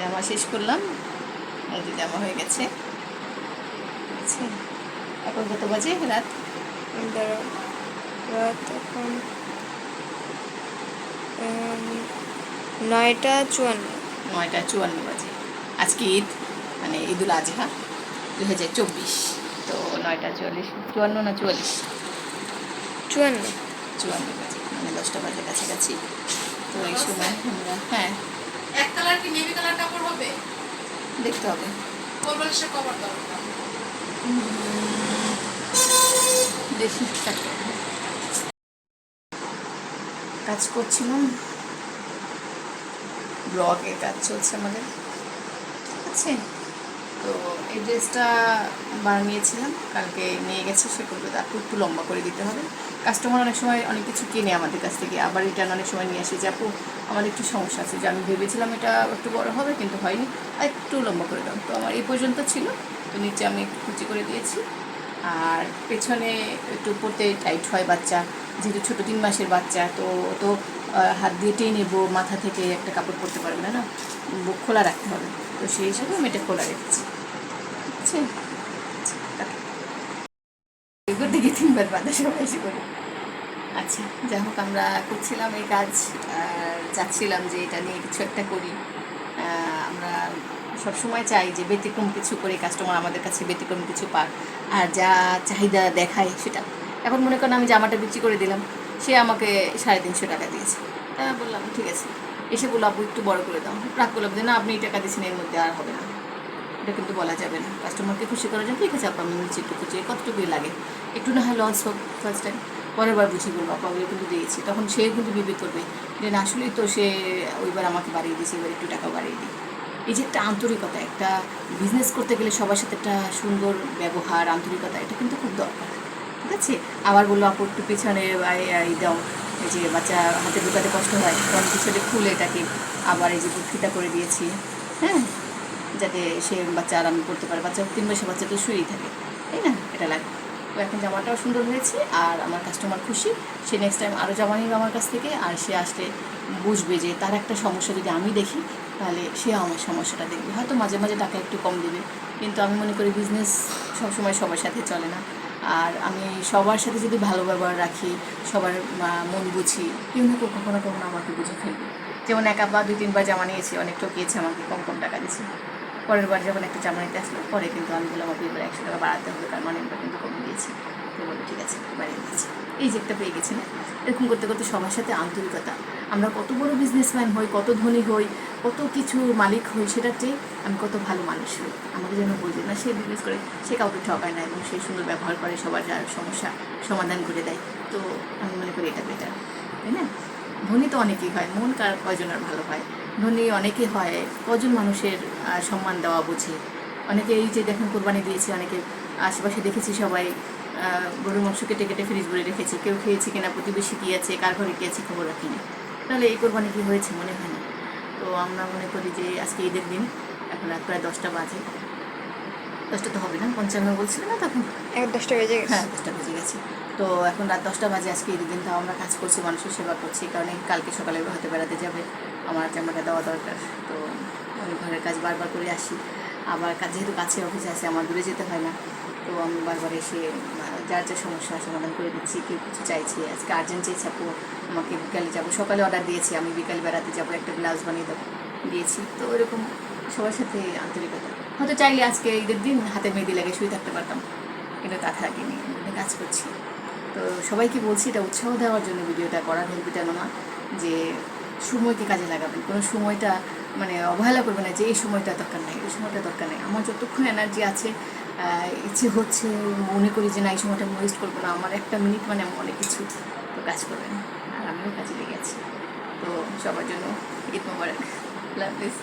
জামা শেষ করলাম, এই যে জামা হয়ে গেছে। এখন কত বাজে? রাত রাত এখন 9:54। 9:54 বাজে। আজকে ঈদ, মানে ঈদুল আজহা 2024। তো 9:44, 54 না 44? 54। 54 বাজে, মানে 10টা বাজে কাছাকাছি। তো এই সময় আমরা, হ্যাঁ, এক কালার কি নেভি কালার কাপড় হবে? দেখতে হবে। কোলবালিশের কভার দরকার। দেখি, কাজ করছিলাম, ব্লগে কাজ চলছে আমাদের, ঠিক আছে। তো এই ড্রেসটা বানিয়েছিলাম, কালকে নিয়ে গেছে, সে করবে তারপর একটু লম্বা করে দিতে হবে। কাস্টমার অনেক সময় অনেক কিছু কেনে আমাদের কাছ থেকে, আবার রিটার্ন অনেক সময় নিয়ে আসে যে আপু আমার একটু সমস্যা আছে, যে আমি ভেবেছিলাম এটা একটু বড় হবে কিন্তু হয়নি, আর একটু লম্বা করে দাও। তো আমার এই পর্যন্ত ছিল, তো নিচে আমি একটু কুচি করে দিয়েছি। আর পেছনে একটু পরতে টাইট হয়, বাচ্চা যেহেতু ছোটো 3 মাসের বাচ্চা, তো তো হাত দিয়ে টেনে নেবো, মাথা থেকে একটা কাপড় পরতে পারবে না, না বুক খোলা রাখতে হবে। তো সেই হিসাবে আমি এটা খোলা রেখেছি, ঠিক আছে। করতে গিয়ে 3বার বাধা সবাই এসে করি। আচ্ছা, যাই হোক, আমরা করছিলাম এই কাজ, যাচ্ছিলাম যে এটা নিয়ে কিছু একটা করি। আমরা সবসময় চাই যে ব্যতিক্রম কিছু করে কাস্টমার আমাদের কাছে ব্যতিক্রম কিছু পাক, আর যা চাহিদা দেখায় সেটা। এখন মনে করেন আমি জামাটা বিক্রি করে দিলাম, সে আমাকে 350 টাকা দিয়েছে, তা বললাম ঠিক আছে। এসে বললো আপু একটু বড় করে দাও, রাগ করলাম যে না আপনি এই টাকা দিয়েছেন, এর মধ্যে আর হবে না। এটা কিন্তু বলা যাবে না, কাস্টমারকে খুশি করার জন্য ঠিক আছে আপু আমি নিচে একটু খুঁজে কতটুকুই লাগে, একটু না হয় লস হোক ফার্স্ট টাইম, পরের বার বুঝি বলবো আপু আমি কিন্তু দিয়েছি, তখন সে কিন্তু বিবেক করবে যে না আসলেই তো সে ওইবার আমাকে বাড়িয়ে দিয়েছে, এবার একটু টাকা বাড়িয়ে দিই। এই যে একটা আন্তরিকতা, একটা বিজনেস করতে গেলে সবার সাথে একটা সুন্দর ব্যবহার, আন্তরিকতা, এটা কিন্তু খুব দরকার, ঠিক আছে। আবার বললো আপু একটু পিছনে এই দাও, এই যে বাচ্চা হাতে ঢুকাতে কষ্ট হয় তখন পিছনে খুলে এটাকে আবার এই যে ফিতা করে দিয়েছি, হ্যাঁ, যাতে সে বাচ্চা আরাম করতে পারে। বাচ্চা 3 মাসের বাচ্চা তো শুয়েই থাকে, তাই না, এটা লাগে। তো এখন জামাটাও সুন্দর হয়েছে, আর আমার কাস্টমার খুশি, সে নেক্সট টাইম আরও জামা নিবে আমার কাছ থেকে, আর সে আসলে বুঝবে যে তার একটা সমস্যা যদি আমি দেখি তাহলে সে আমার সমস্যাটা দেখবে, হয়তো মাঝে মাঝে টাকা একটু কম দেবে, কিন্তু আমি মনে করি বিজনেস সবসময় সবার সাথে চলে না। আর আমি সবার সাথে যদি ভালো ব্যবহার রাখি, সবার মন বুঝি, কেউ না কেউ কখনো কখনো আমাকে বুঝে ফেলবে। যেমন একা বা 2-3বার জামা নিয়েছি, অনেক ঠকিয়েছে আমাকে, কম কম টাকা দিয়েছি। পরের বার যখন একটা জামা নিতে আসলো, পরে কিন্তু আমি বললাম আপনি এবার 100 টাকা বাড়াতে হবে, তার মানে এবার কিন্তু কমে দিয়েছি। তো বললো ঠিক আছে বাড়িয়ে দিয়েছি। এই যে একটা পেয়ে গেছি না, এরকম করতে করতে সবার সাথে আন্তরিকতা। আমরা কত বড় বিজনেসম্যান হই, কত ধনী হই, কত কিছু মালিক হই, সেটার চেয়ে আমি কত ভালো মানুষ হই। আমাকে যেন বলছে না সে বিজনেস করে, সে কাউকে ঠকায় না, এবং সে সুন্দর ব্যবহার করে, সবার যার সমস্যা সমাধান করে দেয়। তো আমি মনে করি এটা বেটার, তাই না। ধনী তো অনেকেই হয়, মন কার কয়জনের ভালো হয়। ধনী অনেকে হয়, কজন মানুষের সম্মান দেওয়া বুঝে। অনেকে এই যে দেখুন কোরবানি দিয়েছে, অনেকে আশেপাশে দেখেছি সবাই গরুর মাংস কেটে কেটে ফ্রিজ ভরে রেখেছে, কেউ খেয়েছে কিনা, প্রতিবেশী কী আছে, কার ঘরে কী আছে খবর রাখিনি, তাহলে এই কোরবানি কী হয়েছে মনে হয় না। তো আমরা মনে করি যে আজকে ঈদের দিন, এখন রাত প্রায় 10টা বাজে, 10টা তো হবে না, 55 বলছিল না তখন, 10টা বেজে গেছে। হ্যাঁ 10টা বেজে গেছে। তো এখন রাত 10টা বাজে, আজকে ঈদের দিন, তাও আমরা কাজ করছি, মানুষের সেবা করছি, কারণ কালকে সকালে হয়তো বেড়াতে যাবে, আমার জামাটা দেওয়া দরকার। তো আমি ঘরের কাজ বারবার করে আসি, আবার যেহেতু কাছে অফিস আছে, আমার দূরে যেতে হয় না, তো আমি বারবার এসে যার যা সমস্যা সমাধান করে দিচ্ছি। কেউ কিছু চাইছে, আজকে আর্জেন্ট চাইছে আপু আমাকে বিকালে যাবো, সকালে অর্ডার দিয়েছি, আমি বিকালে বেড়াতে যাবো, একটা ব্লাউজ বানিয়ে দেবো, দিয়েছি। তো ওইরকম সবার সাথে আন্তরিকতা। হয়তো চাইলে আজকে ঈদের দিন হাতে মেহেদি লাগে শুয়ে থাকতে পারতাম, কিন্তু তা থাকিনি, কাজ করছি। তো সবাইকে বলছি এটা উৎসাহ দেওয়ার জন্য ভিডিওটা করার, হেল্পিটা না, যে সময়কে কাজে লাগাবেন, কোনো সময়টা মানে অবহেলা করবে না যে এই সময়টা দরকার নেই, এই সময়টা দরকার নেই। আমার যতক্ষণ এনার্জি আছে, ইচ্ছে হচ্ছে, মনে করি যে না এই সময়টা আমি ওয়েস্ট করবো না, আমার একটা মিনিট মানে অনেক কিছু, তো কাজ করবেন। আর আমিও কাজে লেগে আছি। তো সবার জন্য ঈদ মোবারক, আল্লাহ হাফেজ।